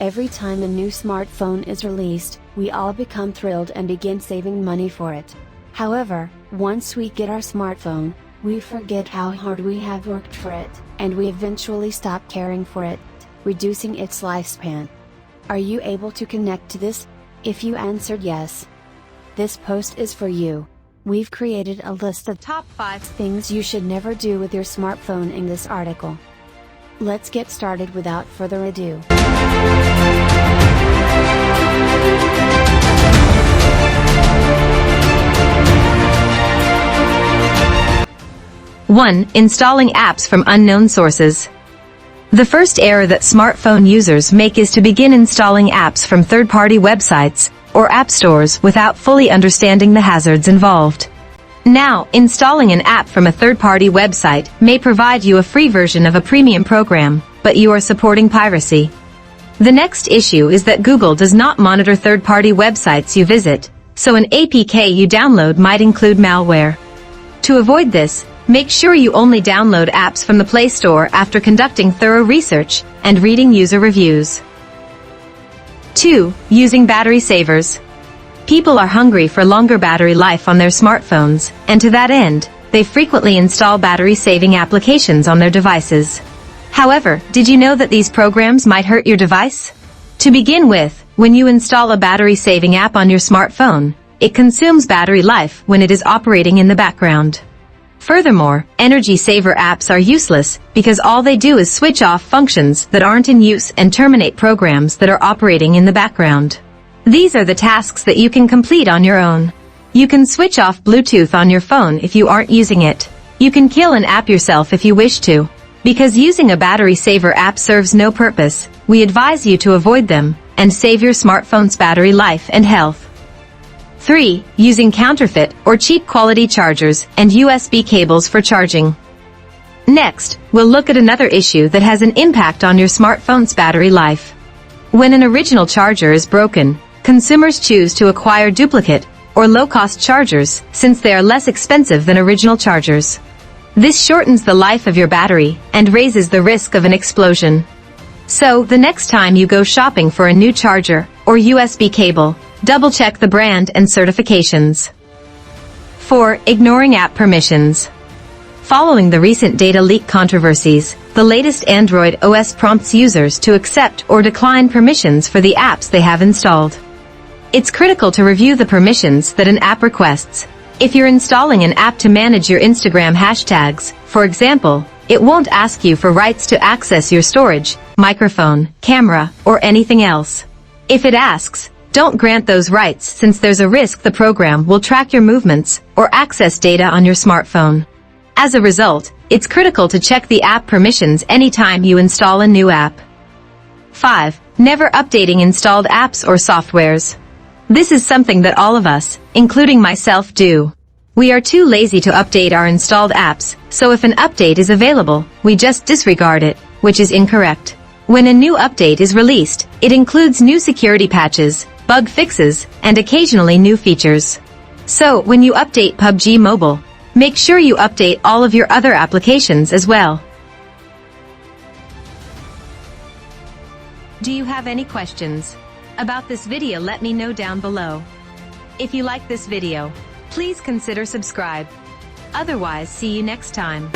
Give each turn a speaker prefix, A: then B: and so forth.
A: Every time a new smartphone is released, we all become thrilled and begin saving money for it. However, once we get our smartphone, we forget how hard we have worked for it, and we eventually stop caring for it, reducing its lifespan. Are you able to connect to this? If you answered yes, this post is for you. We've created a list of top 5 things you should never do with your smartphone in this article. Let's get started without further ado.
B: 1. Installing apps from unknown sources. The first error that smartphone users make is to begin installing apps from third-party websites or app stores without fully understanding the hazards involved. Now, installing an app from a third-party website may provide you a free version of a premium program, but you are supporting piracy. The next issue is that Google does not monitor third-party websites you visit, so an APK you download might include malware. To avoid this, make sure you only download apps from the Play Store after conducting thorough research and reading user reviews. 2. Using battery savers. People are hungry for longer battery life on their smartphones, and to that end, they frequently install battery-saving applications on their devices. However, did you know that these programs might hurt your device? To begin with, when you install a battery-saving app on your smartphone, it consumes battery life when it is operating in the background. Furthermore, energy saver apps are useless because all they do is switch off functions that aren't in use and terminate programs that are operating in the background. These are the tasks that you can complete on your own. You can switch off Bluetooth on your phone if you aren't using it. You can kill an app yourself if you wish to. Because using a battery saver app serves no purpose, we advise you to avoid them and save your smartphone's battery life and health. 3. Using counterfeit or cheap quality chargers and USB cables for charging. Next, we'll look at another issue that has an impact on your smartphone's battery life. When an original charger is broken, consumers choose to acquire duplicate or low-cost chargers since they are less expensive than original chargers. This shortens the life of your battery and raises the risk of an explosion. So, the next time you go shopping for a new charger or USB cable, double-check the brand and certifications. 4. Ignoring app permissions. Following the recent data leak controversies, the latest Android OS prompts users to accept or decline permissions for the apps they have installed. It's critical to review the permissions that an app requests. If you're installing an app to manage your Instagram hashtags, for example, it won't ask you for rights to access your storage, microphone, camera, or anything else. If it asks, don't grant those rights since there's a risk the program will track your movements or access data on your smartphone. As a result, it's critical to check the app permissions anytime you install a new app. 5. Never updating installed apps or softwares. This is something that all of us, including myself, do. We are too lazy to update our installed apps, so if an update is available, we just disregard it, which is incorrect. When a new update is released, it includes new security patches, bug fixes, and occasionally new features. So, when you update PUBG Mobile, make sure you update all of your other applications as well. Do you have any questions about this video? Let me know down below. If you like this video, please consider subscribe. Otherwise, see you next time.